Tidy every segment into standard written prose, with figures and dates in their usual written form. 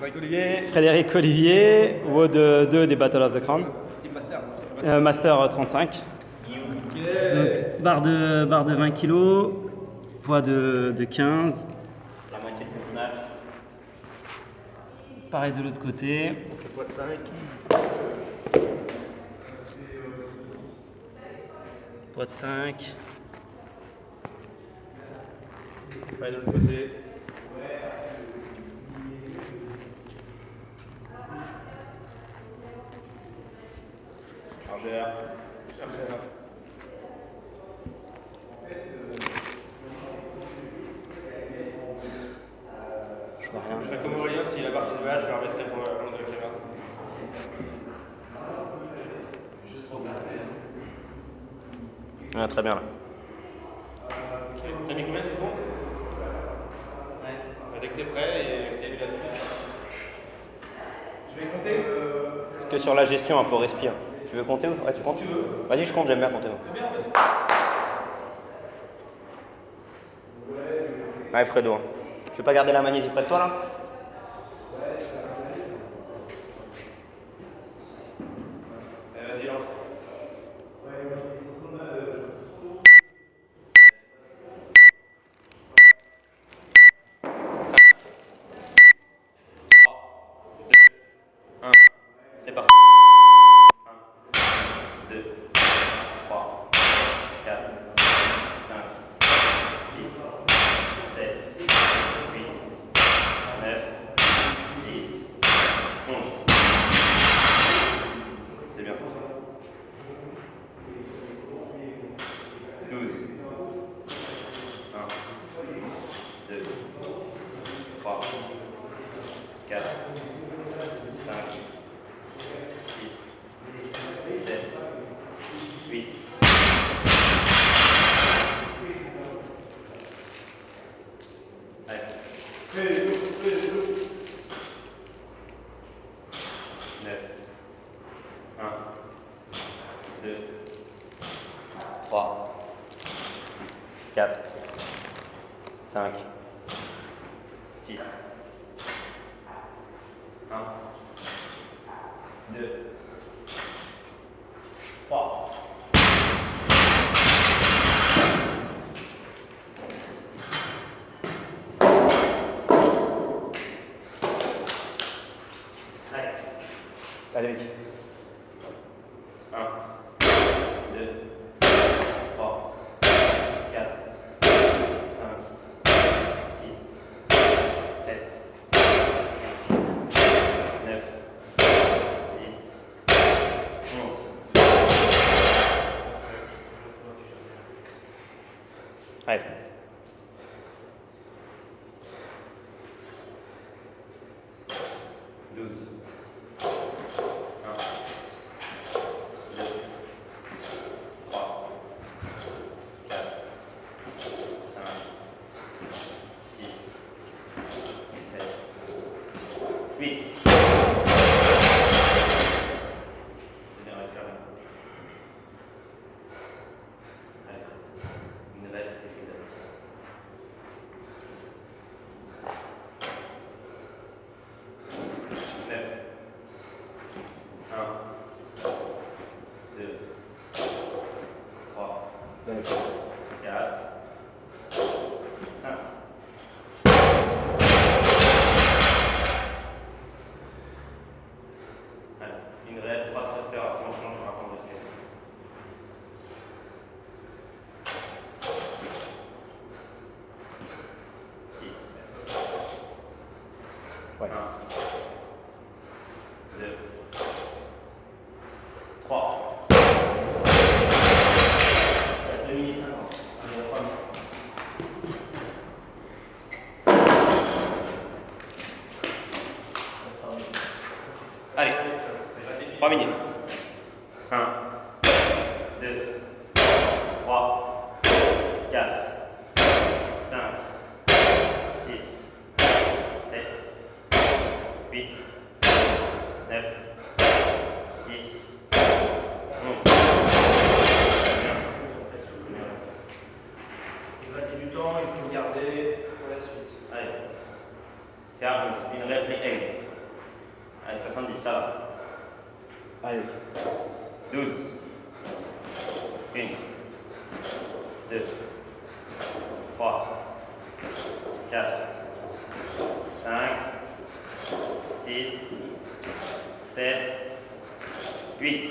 Frédéric Olivier, WOD 2 des Battle of the Crown. Master 35. Donc, barre de 20 kg, poids de 15. La moitié de son snatch. Pareil de l'autre côté. Poids de 5. Poids de 5. Pareil de l'autre côté. Chargeur. Je vois rien. Je ferai comme Aurélien, si la barre qui se lâche, je la remettrai pour le long de la caméra. Juste remplacer. Ah, très bien là. Ok, t'as mis combien de secondes? Ouais. Dès que t'es prêt et que t'as vu la nuit. Je vais compter. Parce que sur la gestion, il faut respirer. Tu veux compter ou? Ouais, tu comptes? Tu veux. Vas-y, je compte, j'aime bien compter. Moi. C'est bien, vas-y. Ouais, Fredo. Hein. Tu veux pas garder la magnésie près de toi là? Vas-y, lance. C'est parti. 1, 2, 3, 4, 5, 6, 7, 8, 9, 10, 11. C'est bien ça. 12. 1, 2, 3, 4, 5, 6, 7, 8. Allez. 9. 1, 2, 3, 4, 5, 6, 1, 2, 3. Allez. Allez, vite. 1, 2, 3, 4, 5, 6, 7, 9, 10, 11. Allez. 12. 1, 2, 3, 4, 5, 6, 7, 8. C'est bien, reste là. Allez, une nouvelle et je donne. 9. 1, 2, 3, 4, 5. Allez, une vraie, 3 respirations, on change, on va prendre le pied. 6. Ouais. 1, 2, 3. 2 minutes 50. Allez, 3 minutes. Allez, 3 minutes. 1, 2, 3, 4, 5, 6, 7, 8, 9, 10, 11. Il va du temps, il faut le garder pour la suite. Allez. Garde une réplique. Allez, 70, ça va. Allez. 12. 1, 2, 3, 4, 5, 6, 7, 8.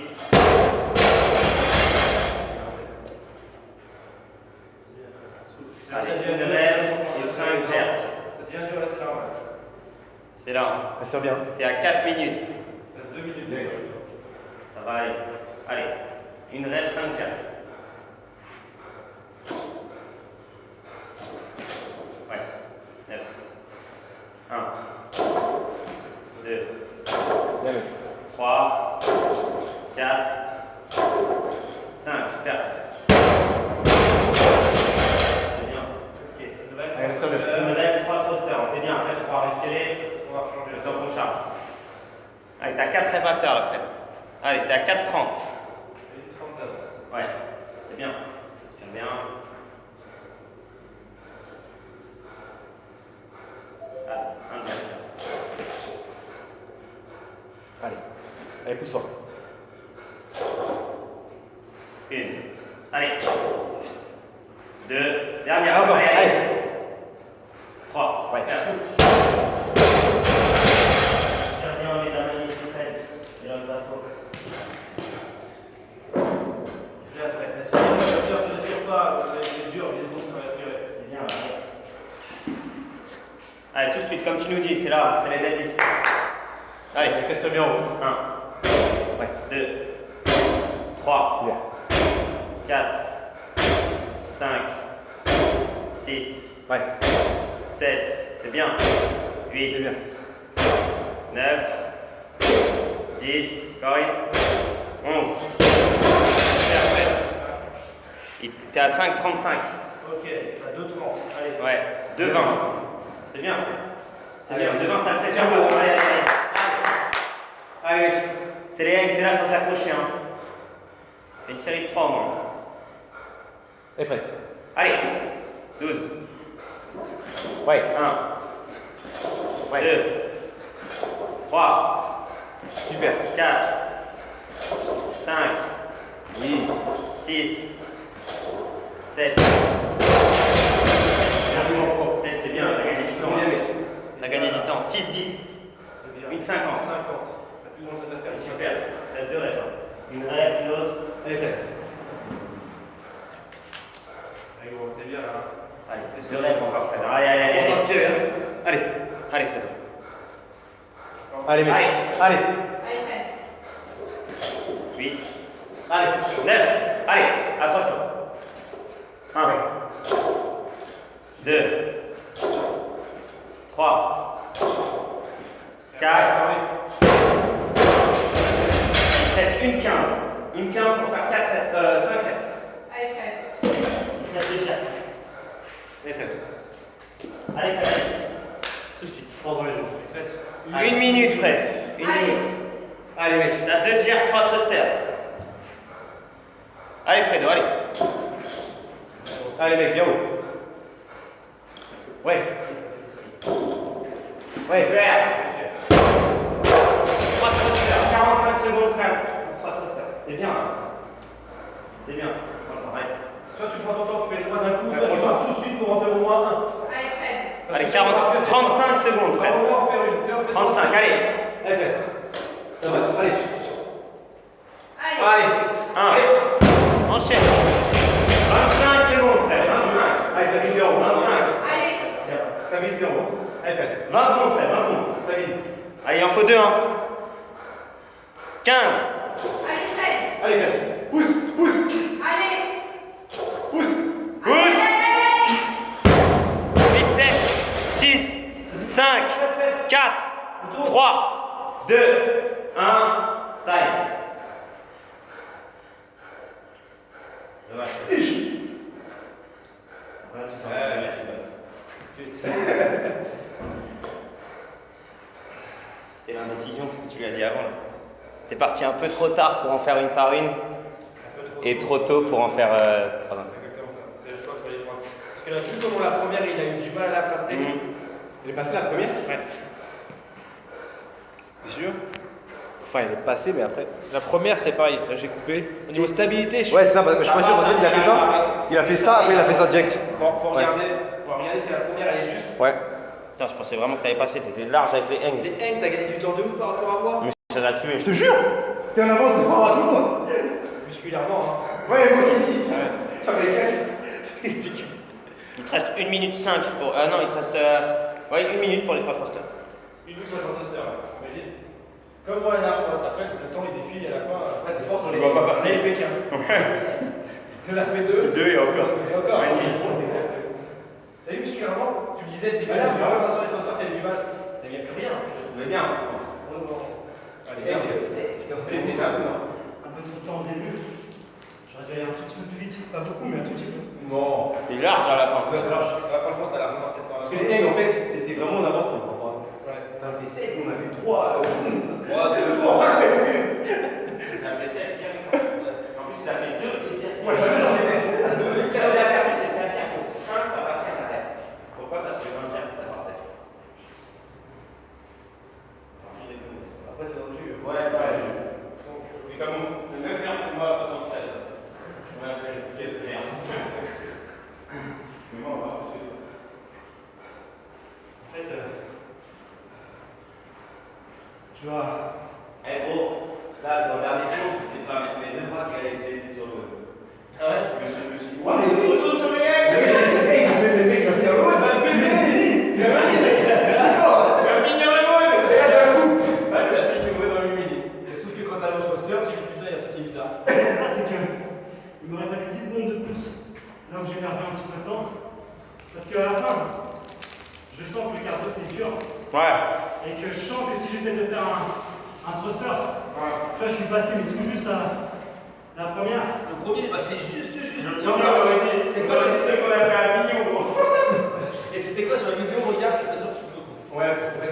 Allez, une lève et 5 germes. Ça devient dur, là, c'est là. C'est là. Respire bien. T'es à 4 minutes. Il reste 2 minutes. Ça va aller. Allez, une rêve 5 germes. Ouais, 9. 1, 2, Bien mec. 3, 4, 5, super. C'est bien. Ok. Allez, respire bien. Une règle 3 thrusters, t'es bien. Après, tu pourras respirer. On va changer. Le temps qu'on charge. Allez, t'as 4 rêves à faire là, Fred. Allez, t'es à 4,30. Et 30 d'avance. Ouais, c'est bien. Respire bien. Allez, un bien. Allez. Allez, pousse fort. Une. Allez. 2. Dernière. Ah, encore. Allez. 3. Ouais. Bien. Bien, les dames, les Fred. Et là, le bateau. C'est bien, Fred. Mais si tu ne tires pas, c'est dur, les autres sont respirés. C'est bien, là. Allez, tout de suite, comme tu nous dis, c'est là, c'est les deadlifts. Allez, Allez, reste bien en haut. 1, Ouais. 2, 3, Super. 4, 5, 6, Ouais. 7, c'est bien. C'est 8, bien. 9, 10, Cory, 11. T'es à 5,35. Ok, à 2,30. Allez. Ouais, 2,20. C'est bien. C'est bien. 2,20, ça le fait sur moi. Allez, allez, allez. Allez mec. C'est les hangs, c'est là, il faut s'accrocher. Hein. Et une série de 3 au moins. Et prêt. Allez, 12. Ouais. 1, Ouais. 2, 3, Super. 4, 5, Oui. 6, 7. 7, c'est bien, t'as gagné du temps. Bien mec. T'as gagné du temps. 6, 10. C'est bien. Une 50. 50. T'as plus grand chose à faire. Super. T'as 2 rêves. Une rêve, une autre. Allez prêt. Allez, gros, t'es bien là. Allez, 2 rêves encore, Fred. Allez, allez, allez. On Allez, s'inspire. Hein. Allez. allez Fred. Allez mec. Allez. Allez. 8, Allez. 9. Allez, accroche-toi. 1, 2, 3, 4, 7, une 15. Une 15 pour faire 5 rêves. Allez, Fred. Ça c'est bien. Allez Fred. Allez Fred. Tout de suite. Prends les jambes. Une minute Fred. Une Allez. minute. Allez mec. T'as 2 GR, 3 thrusters. Allez Fredo, allez. Allez mec, bien haut. Ouais. Ouais. Frère. 3 thrusters. 45 secondes frère. 3 thrusters. C'est bien. C'est bien. Allez. Soit tu prends ton temps, tu fais 3 d'un coup, soit tu pars tout de suite pour en faire au moins un. Allez, Fred. Allez, 35 secondes, On Fred. va en faire une. Fais en fait 35, allez. Allez frère. Ça va, allez. Allez. Allez. 1. Enchaîne. 25 secondes, Fred. 25. Allez, stabilise bien en haut. 25. Allez. Stabilise bien en haut. Allez frère. 20 secondes, Fred. 20 secondes. Stabilise. Allez, il en faut 2, hein. 15. Allez, Fred. Allez frère. Pousse, pousse, Allez. pousse. Pousse. Allez. 8, 7, 6, 5, 4, 3, 2, 1. Time. C'était l'indécision que tu lui as dit avant. T'es parti un peu trop tard pour en faire une par une et trop tôt pour en faire 3. C'est exactement ça. C'est le choix que les prendre. Parce que là, vu comment la première, il a eu du mal à la passer. Il est passé la première. Ouais. Je sûr. Enfin, il est passé, mais après. La première, c'est pareil. Là, j'ai coupé. Au niveau stabilité, Ouais, c'est ça, parce que je suis pas sûr, parce qu'en fait, il a fait ça. Il a fait ça, après, il a fait ça direct. faut regarder si la première elle est juste. Ouais. Putain, je pensais vraiment que t'avais passé, t'étais large avec les hangs. Les hangs, t'as gagné du temps de ouf par rapport à moi. Mais ça l'a tué. Je te jure. T'es en avance de par rapport à tout le monde. Musculairement, hein. Ouais, moi aussi. Ouais. Ça fait 4. Il te reste 1 minute 5 pour. Non, il te reste. Ouais, 1 minute pour les 3 thrusters. Une fois dans le tester, imagine. Comme moi la dernière fois, tu te rappelles, le temps il défile et à la fin, après, tu penses, Je vois pas passer. Là, il fait qu'un. Il en a fait 2. 2 et encore. Et encore. T'as vu musculairement, tu me disais, c'est bien, sur les thrusters, t'avais du mal. T'avais plus rien. Mais bien. Allez, t'es là, Un peu trop de temps au début. J'aurais dû aller un tout petit peu plus vite. Pas beaucoup, mais un tout petit peu. Non. T'es large à la fin. Franchement, t'as largement cette temps. Parce que les hangs, en fait, t'étais vraiment en avance pour moi. Ouais. T'en as fait 7, on a fait 3. 3, 2, 3. T'as fait 7 directement. En plus, t'as fait 2 et directement. Moi, jamais j'en ai fait. Quand t'as perdu, c'est pas bien. 5, ça passait en arrière. Pourquoi? Parce que dans le direct, ça partait. Après, t'es dans le jus. Ouais, c'est comme le même merde que moi à 73. On appelle le filet de merde. Mais moi, on va pas. En fait, je dois. Eh gros, là, dans le dernier tour, je vais pas mettre mes 2 bras qui allaient baiser sur le. Ah ouais? Je me suis dit, Ouais, mais c'est autour de les hangs! Sauf que quand t'as le thruster, tu dis putain, il y a un truc qui est bizarre. Ça, c'est que. Il m'aurait fallu 10 secondes de plus. Là où j'ai perdu un petit peu de temps. Parce qu'à la fin, je sens que le cardio c'est dur. Ouais. Et que je sens que si j'essaie de faire un thruster, là je suis passé mais tout juste à la première. Le premier, bah, c'est juste. Non, mais C'est quoi C'est qu'on a fait un million, gros. Et tu sais quoi, sur la vidéo, regarde, je suis pas sûr qu'il peut compter. Ouais, parce que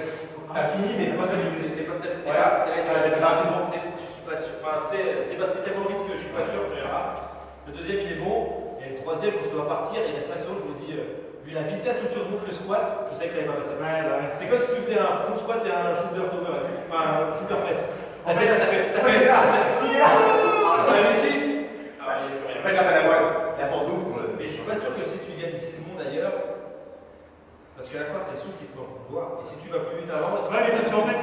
t'as fini, mais t'as pas stabilisé. T'es pas stable, t'es Voilà. là, J'étais rapidement. je suis pas sûr. Enfin, tu sais, c'est passé tellement vite que je suis pas sûr. Le deuxième, il est bon. Et le troisième, quand je dois partir, il y a 5 secondes, je me dis, vu la vitesse que tu remontes le squat, je sais que ça va pas passer. Ouais. C'est comme si tu faisais un front squat et un shoulder to over, enfin un shoulder press. En fait, t'as réussi. Ah, il y a plus rien. Après, la voile. La porte d'ouf. Mais je suis pas sûr que si tu gagnes 10 secondes ailleurs, parce qu'à la fin c'est le souffle qui peut en voir, et si tu vas plus vite avant, Ouais, mais parce qu'en fait,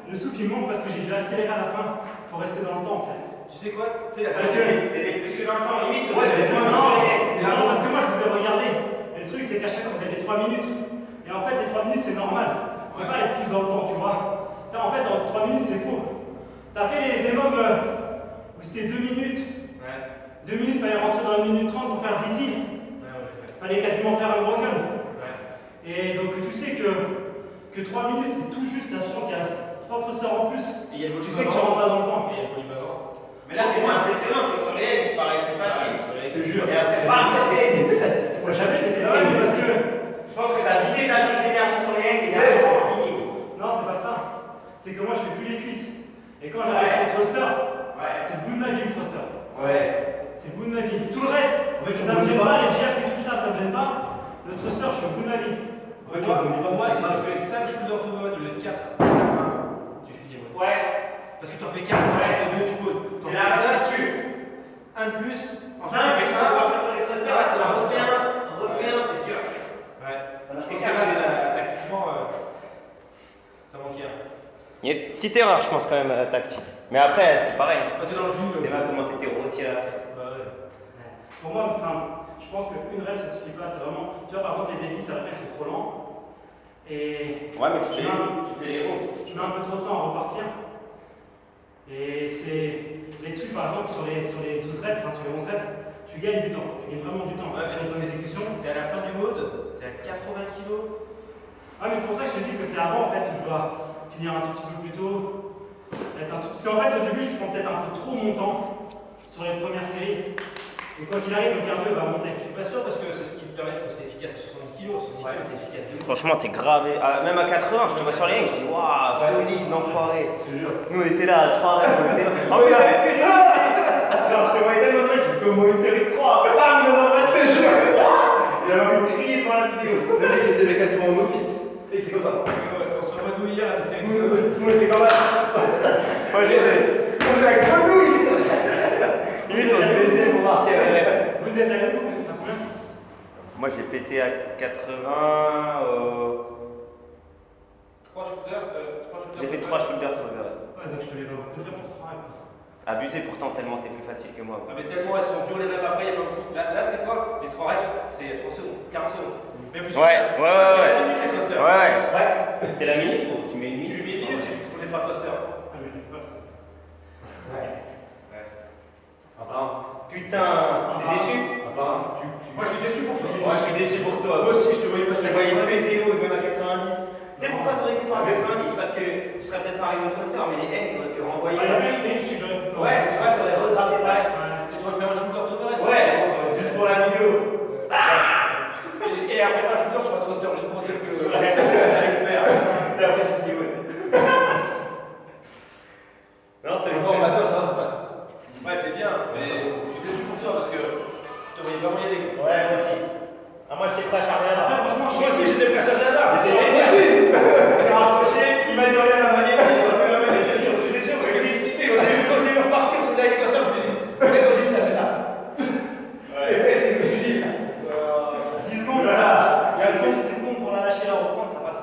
le souffle il manque parce que j'ai dû accélérer à la fin pour rester dans le temps en fait. tu sais quoi, c'est la Parce que. T'étais plus que dans le temps limite. Non, parce que moi je vous ai regardé. Et le truc c'est qu'à chaque fois vous avez 3 minutes. Et en fait les 3 minutes c'est normal. C'est pas être plus dans le temps, tu vois. En fait dans 3 minutes c'est faux. T'as fait les énormes où c'était 2 minutes. Ouais. 2 minutes, fallait rentrer dans 1 minute 30 pour faire 10 tirs. Fallait quasiment faire un broken. Et donc tu sais que 3 minutes c'est tout juste, sachant qu'il y a 3 thrusters en plus. Et il y a le volume Tu sais que tu rentres pas dans le temps. Et il y a le volume avant. Mais là, t'es moins impressionnant, c'est que sur les hangs, c'est pareil, c'est facile. Je te jure. Et après, bam, ça fait. Moi jamais je faisais ça, mais parce que. Je pense que t'as vidé ta charge d'énergie sur les hangs et derrière, c'est fini. Non, c'est pas ça. C'est que moi je fais plus les cuisses. Et quand j'arrive sur le thruster, c'est le bout de ma vie le thruster. Ouais. C'est le bout de ma vie. Tout le reste, ça me gêne pas, les jerks et tout ça, ça me gêne pas. Le thruster, je suis au bout de ma vie. Pour moi, si tu fais 5 shoulder to over au lieu de 4 à la fin, tu finis. Ouais. Parce que tu en fais 4, et 2, tu poses. T'en Et fais là, 5, tu. un de plus. En 5, et tu vas partir sur les thrusters, reviens, c'est dur. Ouais. On a Je fait pense que ça, là, tactiquement, t'as manqué un. Il y a une petite erreur, je pense, quand même, tactique. Mais après, c'est pareil. Parce que dans le jus. T'es là, comment t'étais retiré. Bah ouais. Pour moi, enfin, je pense qu'une rep ça suffit pas, c'est vraiment. Tu vois, par exemple, les deadlifts après c'est trop lent. Et. Ouais, mais tu je fais les bons. mets un peu trop de temps à repartir. Et c'est. Là-dessus, par exemple, sur les 12 reps, enfin sur les 11 reps, tu gagnes du temps. Tu gagnes vraiment du temps. Ouais, sur ton exécution. T'es à la fin du mode, t'es à 80 kg. Ouais, mais c'est pour ça que je te dis que c'est avant en fait où je dois finir un tout petit peu plus tôt. Parce qu'en fait, au début, je prends peut-être un peu trop mon temps sur les premières séries. Et quoi qu'il arrive, le cardio va monter. Je suis pas sûr parce que c'est ce qui me permet d'être aussi efficace à 70 kg. 70 kg, t'es efficace de ouf. Franchement, t'es gravé. Même à 80, je te vois sur les hangs, je dis waouh, solide, enfoiré. Nous, on était là à 3 reps, on était là. Oh, mais t'avais fait genre, je te voyais tellement de mecs, j'ai fait au moins une série de 3. Bam, il en a passé, je j'avais envie de crier pendant la vidéo. Le mec était quasiment en no fit. Il était comme ça. On se revoit nous hier à la série. Nous, on était comme ça. Moi, je les ai. Vous avez grenouille. Limite, on se baissait pour voir si elle avait. Vous êtes allé où? À combien? Moi, j'ai pété à 80. 3 shooters. J'ai fait 3 shooters tout le reste. Ouais, donc je te l'ai pas beaucoup de pour 3 reps. Abusé pourtant, tellement t'es plus facile que moi. Ah, mais tellement elles sont dures les reps après, il y a pas beaucoup. Là c'est quoi? Les 3 reps, c'est 30 secondes, 40 secondes. Mais plus que Ouais, ça. ouais, C'est ouais. la minute les thrusters. Ouais. Ouais. C'est la minute ou tu mets une Tu minute? lui mets une minute c'est pour les 3 thrusters. Ah, mais je le fais pas. Ouais. Ah bah. Putain, t'es déçu? Ah bah. Moi je suis déçu pour toi. Moi, je suis déçu pour toi. Moi aussi je te voyais Je passer. te voyais peser haut, même à 90. Tu sais pourquoi t'aurais été fort à 90? Parce que tu serais peut-être pas arrivé au thruster, mais les N, t'aurais pu renvoyer. Ah, il y a bien une je sais que j'aurais pu. Ouais, je vois que t'aurais regratté ta rep. Et tu aurais fait un shooter tout pareil. Ouais, juste pour la vidéo. Et après un shooter sur un thruster juste pour dire que ça allait le faire. Et après, tu te dis ouais. Non, ça lui Bon, bah toi ça va, ça passe. Ouais, t'es bien, mais je suis déçu pour toi parce que je te voyais vraiment y aller. Ouais, moi aussi. Ah, moi, j'étais prêt à charger là. Après, franchement, Moi aussi j'étais prêt à charger la barre. J'ai rapproché, il m'a dit regarde la manette, il m'a pas la manette. J'étais sûr, mais il est excité. Quand j'ai vu repartir sur le dernier thruster, je me suis dit, ouais, quand j'ai vu, il a fait ça. Je me suis dit, 10 secondes, voilà. Il y a 10 secondes pour la lâcher, la reprendre, ça passe.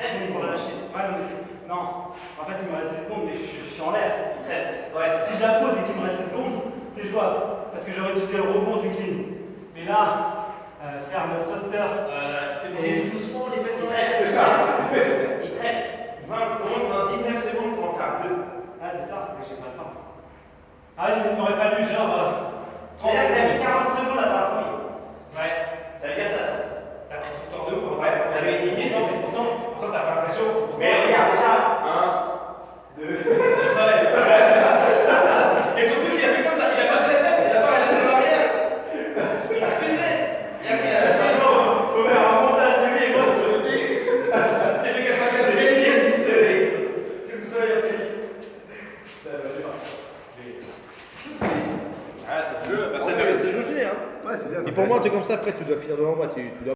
10 secondes pour la lâcher. Ouais, non, mais c'est. Non. En fait, il me reste 10 secondes, mais je suis en l'air. Il reste. Ouais, si je la pose et qu'il me reste 10 secondes, c'est jouable. Parce que j'aurais utilisé le rebond du clean. Mais là, faire le thruster. Et tout doucement, les fesses sont très. Il traite 20 secondes, dans 19 secondes pour en faire 2. Ah, c'est ça, mais j'ai pas le temps. Ah, ouais, tu m'aurais fallu genre 30 Et là, t'as mis secondes. 40 secondes à faire la première. ouais, Ça veut dire ça. t'as pris tout le temps de ouf. Ouais, t'avais une minute. Pourtant, t'as pas l'impression. Mais regarde déjà, 1, 2. Ouais. Et surtout qu'il a fait comme ça, il a passé la tête, il a pas regardé sur l'arrière. Il a baisé. Il a lâché. Faut faire un montage de lui et moi, C'est fait 95 c'est minutes. ciel qui se lève. C'est tout ça, il a pris. Je sais pas. Ah, c'est le jeu, enfin, ça permet de se jauger, hein. Ouais, c'est bien. Et pour moi, un truc comme ça, Fred, tu dois finir devant moi. Tu dois